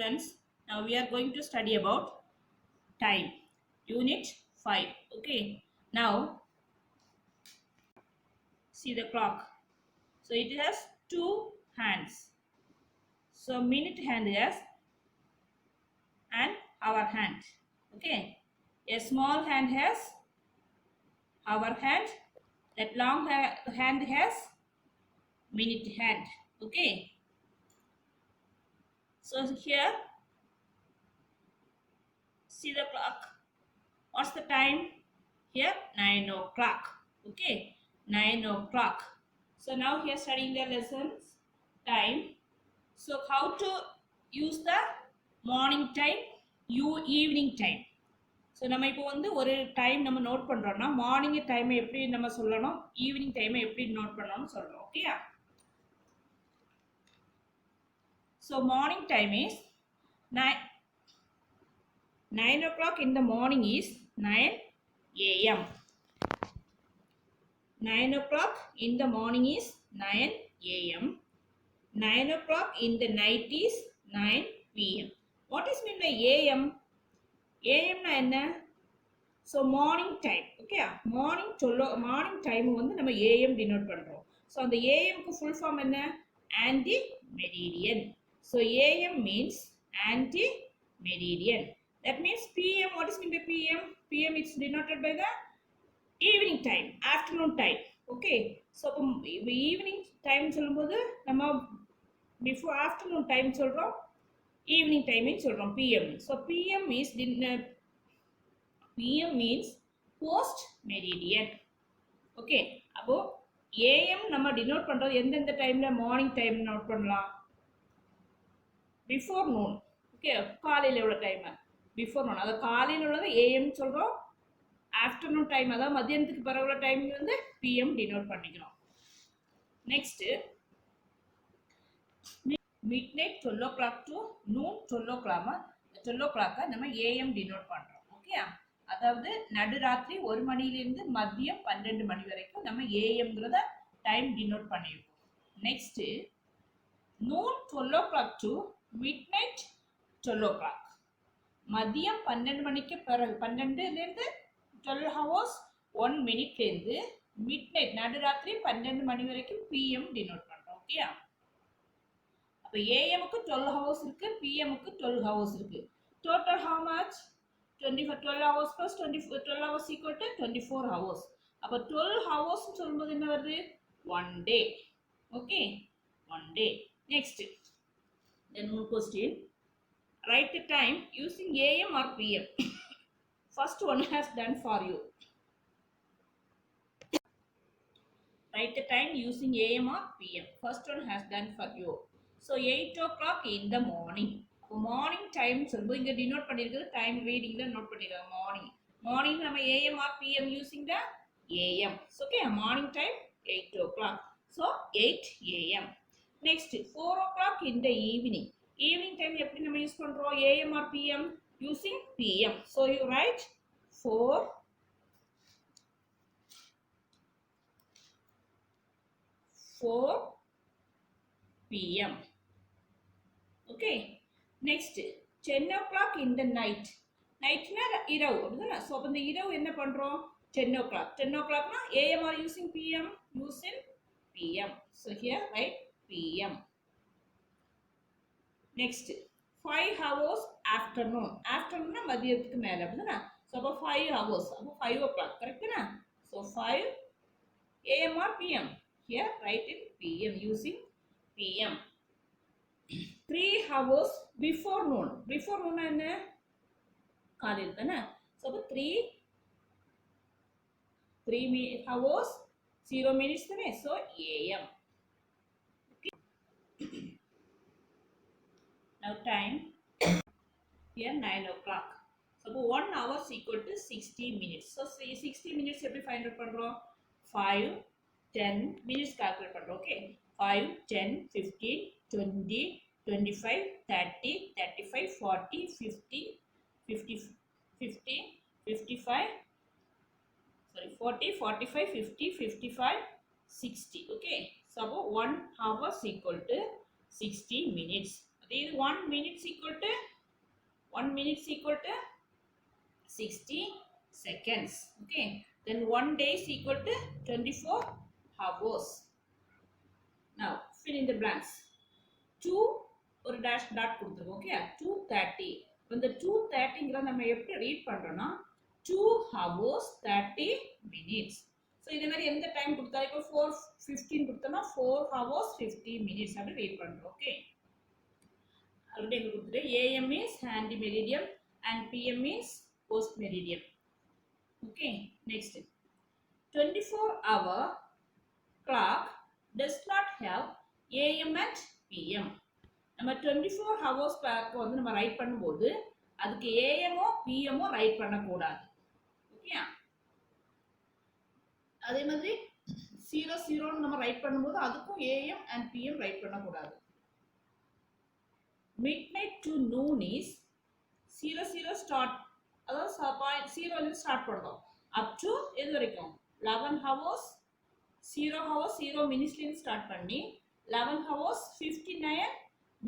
students. Now we are going to study about time. Unit 5. Okay. Now see the clock. So it has two hands. So minute hand has and hour hand. Okay. A small hand has hour hand. That long hand has minute hand. Okay. So here see the clock. What's the time? Here 9 o'clock. Okay, 9 o'clock. So now here studying the lessons time. So how to use the morning time, evening time. So நம்ம இப்போ வந்து ஒரு time நம்ம note பண்ணுறோம்னா morning டைமை எப்படி நம்ம சொல்லணும், ஈவினிங் டைமை எப்படி நோட் பண்ணணும்னு சொல்கிறோம். ஓகேயா? So morning time is 9 o'clock in the morning is 9 a.m. 9 o'clock in the morning is 9 a.m. 9 o'clock in the night is 9 p.m. What is mean by a.m.? a.m. na enna? So morning time. Okay? Morning time வந்து நம்ம a.m. denote பண்றோம். So அந்த a.m. க்கு full form என்ன? Anti-meridian. So a.m. means anti-meridian. That means p.m. What is mean by p.m.? p.m. is denoted by the evening time, afternoon time. Okay, so evening time சொல்லும்போது நம்ம before afternoon time சொல்றோம், evening time சொல்றோம் pm. So pm is pm means post meridian. Okay, அப்போ am நம்ம denote பண்றது எந்தெந்த டைம்ல morning time note பண்ணலாம்? before noon. Okay, காலையில உள்ள டைம் before noon. அத காலையில உள்ளது am சொல்றோம். ஆஃப்டர்நூன் டைம் அதாவது மதியானத்துக்கு பிறகு டைம் வந்து பிஎம் டினோட் பண்ணிக்கிறோம். Next mid night 12 o'clock to noon 12 o'clock 12 o'clock நம்ம ஏஎம் டினோட் பண்றோம். ஓகே, அதாவது நடுராத்திரி 1 மணிலிருந்து மதியம் 12 மணி வரைக்கும் நம்ம ஏஎம்ங்கிறத டைம் டினோட் பண்ணியிருக்கோம். Next noon 12 o'clock to mid night 12 o'clock மதியம் 12 மணிக்கு பிறகு 12லேருந்து 12 hours 1 minute லேருந்து மிட் நைட் நடுராத்திரி 12 மணி வரைக்கும் பிஎம் டினோட் பண்றோம். ஓகே, அப்ப ஏஎம்க்கு 12 hours இருக்கு, பிஎம்க்கு 12 hours இருக்கு. Total how much? 12 hours plus 12 hours equal to 24 hours. அப்ப 12 hours சொல்லும்போது என்ன வருது? 1 day. Okay, 1 day. Next, then one question. Write the time using AM or PM. First one has done for you. Write the time using AM or PM. First one has done for you. So 8 o'clock in the morning. Morning time சொல்லும்போது இங்க denote பண்ணிருக்கிறது time ரீடிங்ல note பண்ணிருக்காங்க. Morning நம்ம AM or PM using the AM. So okay, morning time 8 o'clock. So 8 AM. Next 4 o'clock in the evening. Evening time எப்படி நம்ம use பண்றோம்? AM or PM? Using PM. So you write 4 PM. Okay. Next 10 o'clock in the night. Nightனா இரவு அப்படிதானே? So அப்போ இந்த இரவு என்ன பண்ணுறோம்? 10 o'clock. 10 o'clockனா AM or using PM? Using PM. So here write PM. Next 5 hours afternoon. Afternoon மதியத்துக்கு மேல அப்படிதானே? ஸோ அப்போ 5 hours. அப்போ 5 o'clock. கரெக்டுனா? So 5 AM or PM? Here write in PM using PM. 3 hours before noon. Before noon என்ன? காலையில் தானே? So அப்போ 3 hours 0 minutes தானே? So AM. Now time here 9 o'clock. So 1 hour is equal to 60 minutes. So 60 minutes எப்படி find out பண்றோம்? 5 10 minutes calculate பண்றோம். Okay, 5 10 15 20 25 30 35 40 50 50 50 55 sorry 40 45 50 55 60. Okay, so 1 hour is equal to 60 minutes. இது 1 minutes equal to 60 seconds. Okay, then 1 day is equal to 24 hours. Now fill in the blanks. 2 ஒரு dash dot கொடுத்துருக்கோம். Okay, 2:30. இந்த 2:30ங்கிற நம்ம எப்படி read பண்றோம்னா 2 hours 30 minutes. So இதே மாதிரி எந்த டைம் கொடுத்தா இப்போ 4:15 கொடுத்தோம்னா 4 hours 50 minutes அப்படி ரீட் பண்றோம். ஓகே, ஆல்ரெடி எங்க கொடுத்துட்டு AM is ante meridiem and PM is post meridiem. Okay, next 24-hour clock does not have AM and PM. நம்ம 24 hours clock வந்து நம்ம ரைட் பண்ணும்போது அதுக்கு ஏஎம்மோ பிஎம்மோ ரைட் பண்ணக்கூடாது. ஓகே, அதே மாதிரி 00 நம்ம ரைட் பண்ணும்போது அதுக்கும் ஏஎம் அண்ட் பிஎம் ரைட் பண்ணக்கூடாது. midnight to noon is 00 start, அதாவது 0 ஸ்டார்ட் பண்ணுறோம் அப் டு எது வரைக்கும் 11 hours 0 hours 0 மினிட்ஸ்லேருந்து ஸ்டார்ட் பண்ணி 11 hours 59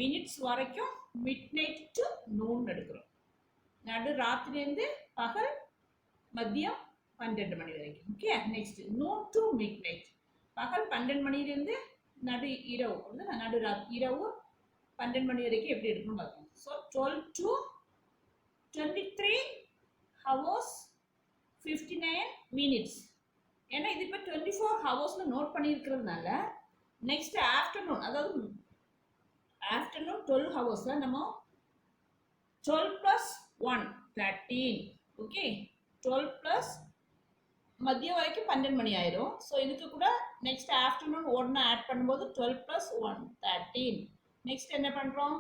minutes வரைக்கும் midnight to noon எடுக்கிறோம். நடு ராத்திரிலேருந்து பகல் மதியம் 12 மணி வரைக்கும். Okay, next noon to midnight, பகல் 12 மணிலேருந்து நடு இரவு வந்து நடு இரவு 12 மணி வரைக்கும் எப்படி எடுக்கணும் பார்க்கணும். So 12 to 23 hours 59 minutes. ஏன்னா இது இப்போ 24 ஹவர்ஸ்ல நோட் பண்ணியிருக்கிறதுனால நெக்ஸ்ட் ஆஃப்டர்நூன், அதாவது ஆஃப்டர்நூன் 12 ஹவர்ஸ்ல நம்ம 12 plus 1 13. ஓகே, 12 plus மதியம் வரைக்கும் 12 மணி ஆயிரும். ஸோ இதுக்கு கூட நெக்ஸ்ட் ஆஃப்டர்நூன் 1 ஆட் பண்ணும்போது 12 plus 1 13. நெக்ஸ்ட் என்ன பண்றோம்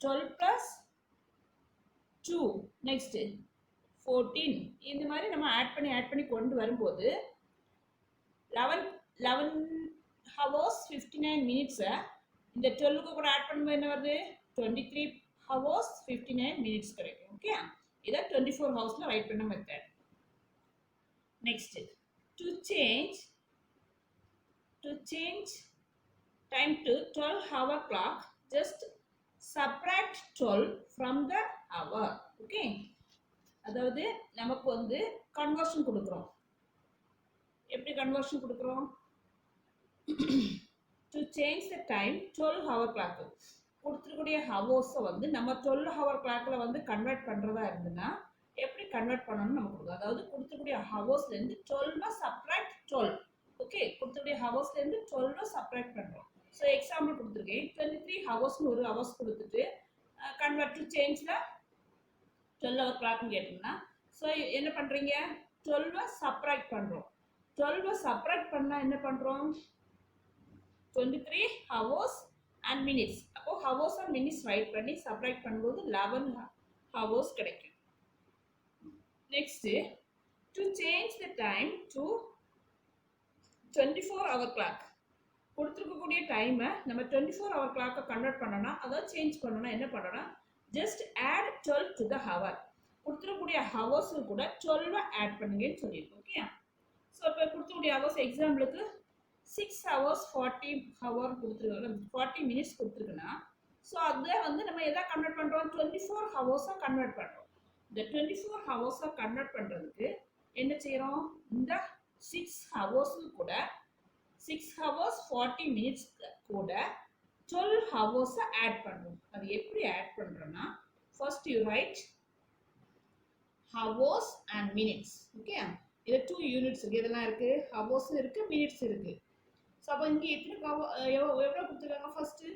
12 plus 2 நெக்ஸ்ட் 14. இந்த மாதிரி நம்ம ஆட் பண்ணி கொண்டு வரும்போது 11 hours 59 minutes இந்த 12க்கு கூட ஆட் பண்ணும்போது என்ன வருது 23 hours 59 minutes கிடைக்கும். ஓகே, இதை 24 ஹவர்ஸ்ல ரைட் பண்ண method. Next to change time to 12 hour clock just subtract 12 from the hour. Okay, அதாவது நமக்கு வந்து கன்வர்ஷன் கொடுக்குறோம். எப்படி கன்வர்ஷன் கொடுக்குறோம் to change the time 12 hour clock கொடுத்துருக்கூடிய ஹவர்ஸை வந்து நம்ம 12 hour clockல வந்து கன்வெர்ட் பண்ணுறதா இருந்துன்னா எப்படி கன்வெர்ட் பண்ணணும்னு நமக்கு கொடுக்கும். அதாவது கொடுத்துருக்கூடிய ஹவர்ஸ்லேருந்து 12 சப்ராக்ட் 12. ஓகே, கொடுத்துருக்கூடிய ஹவர்ஸ்லேருந்து 12 சப்ராக்ட் பண்ணுறோம். ஸோ எக்ஸாம்பிள் கொடுத்துருக்கேன் 23 ஹவர்ஸ்னு ஒரு ஹவர்ஸ் கொடுத்துட்டு கன்வெர்ட் டு சேஞ்சில் 12 hour clockன்னு கேட்டிங்கன்னா ஸோ என்ன பண்ணுறீங்க 12 சப்ராக்ட் பண்ணுறோம். 12 சப்ராக்ட் பண்ணால் என்ன பண்ணுறோம் 23 hours and minutes. அப்போ hours and minutes ரைட் பண்ணி சப்ராக்ட் பண்ணும்போது 11 hours கிடைக்கும். Next to change the time to 24 hour clock கொடுத்துருக்கக்கூடிய டைமை நம்ம 24 hour clock கன்வெர்ட் பண்ணோம்னா, அதாவது சேஞ்ச் பண்ணோம்னா என்ன பண்ணோம்னா just add 12 to the hour. கொடுத்துருக்கக்கூடிய ஹவர்ஸு கூட 12 ஆட் பண்ணுங்கன்னு சொல்லியிருக்கோம். ஓகே, ஸோ இப்போ கொடுத்துருக்கூடிய ஹவர்ஸ் எக்ஸாம்பிளுக்கு 6 hours 40 hour கொடுத்துருக்காங்க, 40 minutes கொடுத்துருக்குன்னா ஸோ அதை வந்து நம்ம எதை கன்வெர்ட் பண்ணுறோம் 24 ஹவர்ஸாக கன்வெர்ட் பண்ணுறோம். இந்த 24 ஹவர்ஸாக கன்வெர்ட் பண்ணுறதுக்கு என்ன செய்கிறோம் இந்த 6 ஹவர்ஸு கூட 6 hours 40 minutes கூட 12 ஹவர்ஸை ஆட் பண்ணுறோம். அது எப்படி ஆட் பண்ணுறோன்னா first you right hours and minutes. Okay, இது 2 யூனிட்ஸ் இருக்குது, இதெல்லாம் இருக்குது, ஹவர்ஸும் இருக்குது மினிட்ஸ் இருக்குது. ஸோ அப்போ இங்கே எவ்வளோ கொடுத்துருக்காங்க ஃபர்ஸ்ட்டு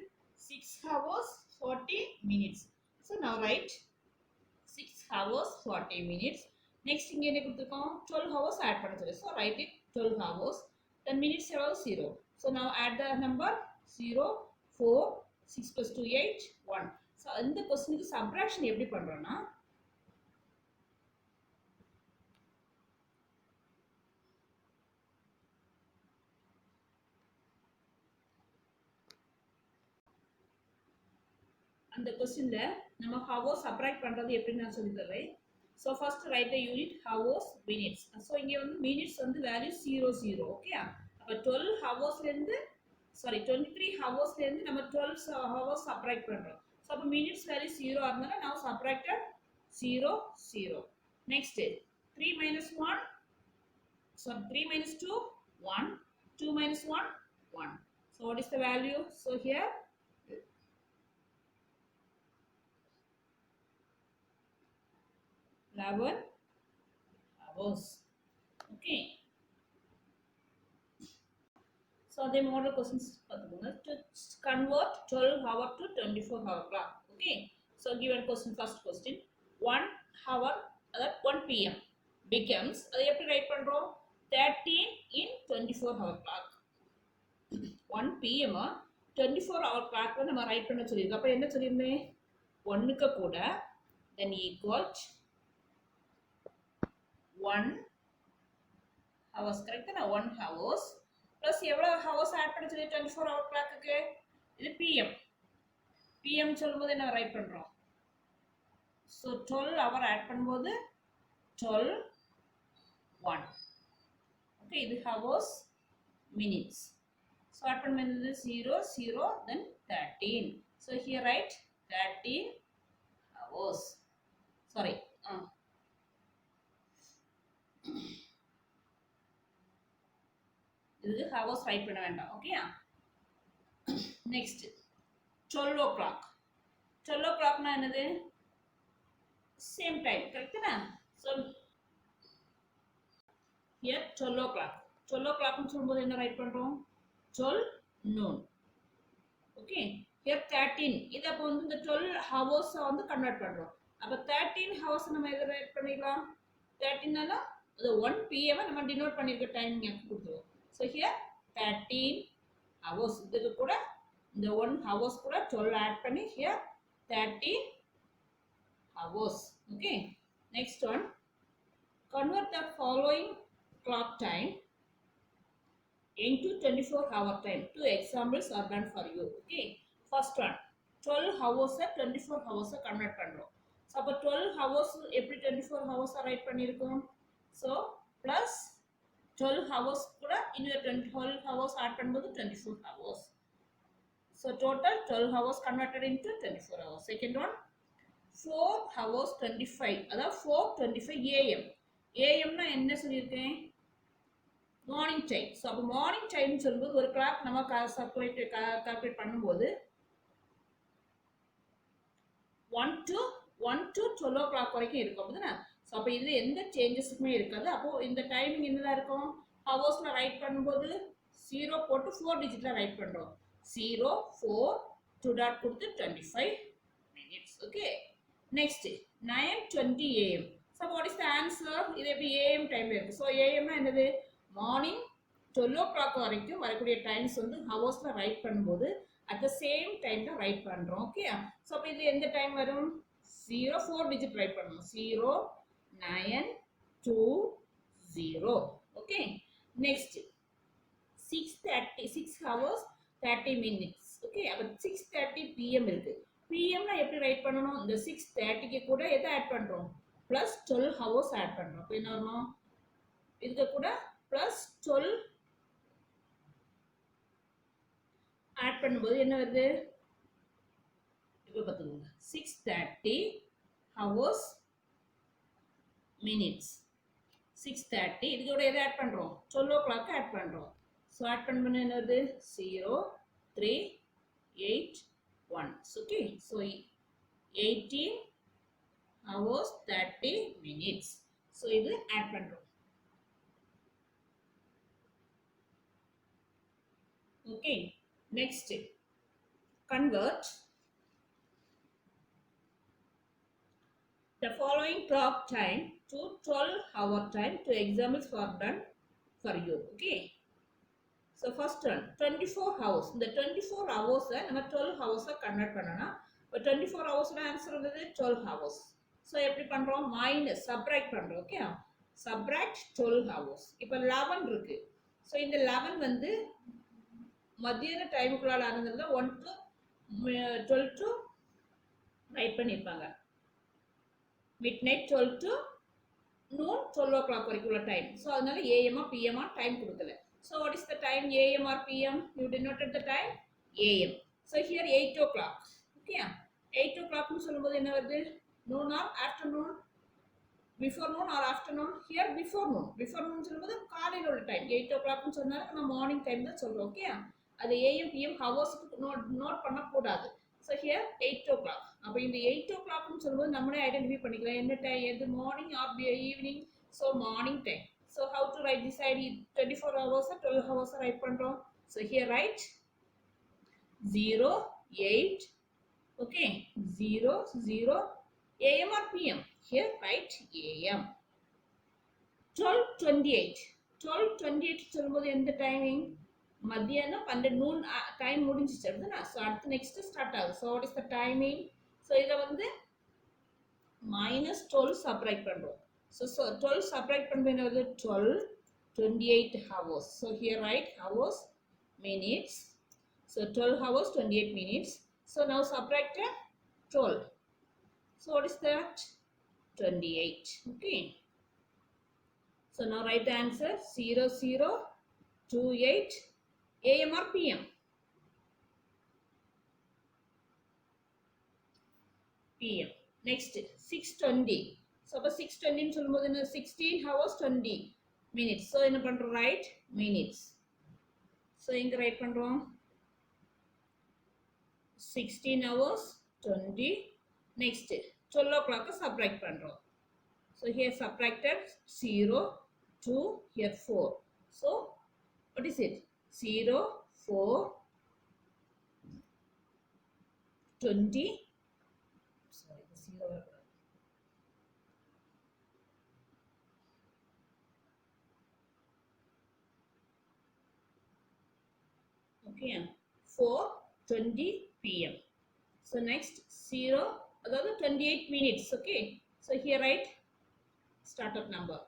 6 hours 40 minutes. ஸோ நான் ரைட் 6 hours 40 minutes. நெக்ஸ்ட் இங்கே என்ன கொடுத்துருக்கோம் 12 hours ஆட் பண்ண சொல்லி. So right it 12 hours. Then minutes are 0. So now add the number 0, 4, 6 plus 2, 8, 1. So இந்த கொஸ்டினுக்கு சப்ராக்ஷன் எப்படி பண்ணுறோன்னா அந்த கொஸ்டின்ல நம்ம ஹவர்ஸ் சப்ராக்ட் பண்றது எப்படின்னு நான் சொல்லி தரேன். So first right the unit hours minutes. So இங்கே வந்து மினிட்ஸ் வந்து வேல்யூ 00. ஓகே, அப்போ 12 ஹவர்ஸ்லேருந்து 23 ஹவர்ஸ்லேருந்து நம்ம 12 ஹவர்ஸ் சப்ராக்ட் பண்ணுறோம். So minutes value 0 ஆகுதுனா now subtracted 0 0. Next 3 minus 1, so 3 minus 2 1, 2 minus 1 1. So what is the value? So here 11 hours. Okay. So the model questions to convert 12 hour to 24 hour clock. Okay. So given question, first question, 1 hour, that 1 p.m. becomes, அதை எப்படி right பண்றோம்? 13 in 24 hour clock. 1 p.m. 24 hour clock நம்ம right பண்ண சொல்லியிருக்கோம். அப்ப என்ன சொல்லியிருந்தேன்? 1க்கு கூட then equal 1 hours, correct? 1 hours plus எவ்வளவு hours ஆட் பண்ண சொல்லி 24 hour clockக்கு? இது pm. pm சொல்லும்போது என்ன ரைட் பண்றோம்? so 12 hour ஆட் பண்ணும்போது 12 1. okay, இது hours minutes. so ஆட் பண்ணும்போது 0 0 then 13. so here write 13 hours. sorry. இது hours ரைட் பண்ண வேண்டாம். ஓகேயா? Next 12 o'clock. 12 o'clockனா என்னது? சேம் டைம், கரெக்ட்டா? So here 12 o'clock. 12 o'clock னு சொல்லும்போது என்ன ரைட் பண்றோம்? 12 noon. ஓகே? here 13. இத அப்ப வந்து இந்த 12 hours வந்து கன்வர்ட் பண்றோம். அப்ப 13 hours நம்ம எத ரைட் பண்ணிடலாம்? 13 னா அது 1 pm நம்ம டினோட் பண்ணிருக்க டைமிங் எனக்கு கொடுத்துருவோம். So here 13 hours. இதுக்கு கூட இந்த 1 hours கூட 12 add பண்ணி here 13 hours. Okay. Next one. Convert the following clock time into 24 hour time. Two examples are done for you. Okay. First one. 12 hours 24 hours convert பண்றோம். So அப்ப 12 hours எப்படி 24 hours right பண்ணிருக்கோம்? So plus 12 hours கூட இன்னொரு 12 hours add பண்ணும்போது 24 hours. So total 12 hours converted into 24 hours. Second one 4 hours 25. அதாவது 4:25 am. am னா என்ன சொல்லியிருக்கேன்? Morning time. ஸோ அப்போ மார்னிங் டைம் சொல்லும்போது ஒரு கிளாக் நம்ம கால்குலேட் பண்ணும்போது 1 to 12 o'clock வரைக்கும் இருக்கும். அப்படிதானே? ஸோ அப்போ இதில் எந்த சேஞ்சஸுக்குமே இருக்காது. அப்போது இந்த டைமிங் என்னதான் இருக்கும்? ஹவர்ஸில் ரைட் பண்ணும்போது 0 போட்டு 4 டிஜிட்டில் ரைட் பண்ணுறோம். 0 4 2 டாட் கொடுத்து 25 minutes. Okay. Next 9:20 am. So what is the answer? இது எப்படி ஏஎம் டைமில் இருக்குது. ஸோ ஏஎம்னா என்னது? மார்னிங் 12 o'clock வரைக்கும் வரக்கூடிய டைம்ஸ் வந்து ஹவர்ஸில் ரைட் பண்ணும்போது அட் த சேம் டைமில் ரைட் பண்ணுறோம். ஓகே. ஸோ அப்போ இது எந்த டைம் வரும்? 0 4 டிஜிட் ரைட் பண்ணணும். 0 9 2 0. Okay. Next 6:30 6 hours 30 minutes. Okay. அப்போ 6:30 pm இருக்கு. pmனா எப்படி ரைட் பண்ணணும்? இந்த 6:30க்கு கூட எதை ஆட் பண்ணுறோம்? ப்ளஸ் 12 hours ஆட் பண்ணுறோம். அப்போ என்ன வரணும்? இதுக்கு கூட ப்ளஸ் 12 ஆட் பண்ணும்போது என்ன வருது? இப்போ பார்த்துக்கோங்க. 6:30 hours minutes. 6:30 இதுக்கூட எதை ஆட் பண்ணுறோம்? 12 o'clock ஆட் பண்ணுறோம். ஸோ ஆட் பண்ணும்போது என்ன வருது? 0 3 8 1. Okay. So 18 hours 30 minutes. So இது ஆட் பண்ணுறோம். Okay. Next convert the following clock time to 12 hour time. Two examples are done for you. Okay. So first one 24 hours. இந்த 24 hours நம்ம 12 hours convert பண்ணனா இப்போ 24 hours answer வந்து 12 hours. So எப்படி பண்ணுறோம்? Minus subtract பண்ணுறோம். Okay. Subtract 12 hours. இப்போ 11 இருக்கு. ஸோ இந்த 11 வந்து மத்தியான டைமுக்குள்ளால இருந்ததுல 1 to 12 to ரைட் பண்ணியிருப்பாங்க. midnight 12 to noon 12 o'clock வரைக்கும் உள்ள டைம். ஸோ அதனால ஏஎம்ஆ பிஎம்ஆ டைம் கொடுக்கல. So what is the time? AM or PM? You denoted the time AM. So here 8 o'clock. Okay. 8 o'clock னு சொல்லும்போது என்ன வருது? noon or afternoon? Before noon or afternoon? Here before noon. Before noon சொல்லும்போது காலையில உள்ள time. 8 o'clock னு சொன்னாலே நம்ம மார்னிங் டைம் தான் சொல்றோம். ஓகே? அது AM PM ஹவர்ஸ்க்கு நோட் பண்ண கூடாது. So here 8 o'clock. அப்ப இந்த 8 o'clock னு சொல்லும்போது நம்மளே ஐடென்டிஃபை பண்ணிக்கலாம். என்ன டைம்? எது morning or evening? So morning time. So how to write this ID? 24 hours or 12 hours write பண்றோம். So here write 0 8, okay, 0 0 AM or PM? Here write AM. 12:28. 12:28 சொல்லும்போது எந்த டைமிங்? மத்தியானம் 12 நூன் டைம் முடிஞ்சிச்சு அப்படின்னா so அடுத்து next start ஆகுது. So what is the timing? So இதை வந்து -12 சப்ராக்ட் பண்ணுறோம். ஸோ 12 சப்ராக்ட் பண்ணுறது என்ன வருது? 12 28 hours. So here write hours minutes. So 12 hours 28 minutes. So now subtract 12. So what is that? 28. Okay. So now write the answer 0028 AM or PM? PM. Next 6:20. So 6:20 னு சொல்லும்போது என்ன? 16 hours 20 minutes. So என்ன பண்றோம்? Write minutes. So எங்க right பண்றோம்? 16 hours 20. Next 12 o'clock subtract பண்றோம். So here subtracted 0 2 here 4. So what is it? 0 4 20. Sorry, the 0. Okay, 4:20 PM. So next 0, அதாவது 28 minutes. Okay, so here write startup number.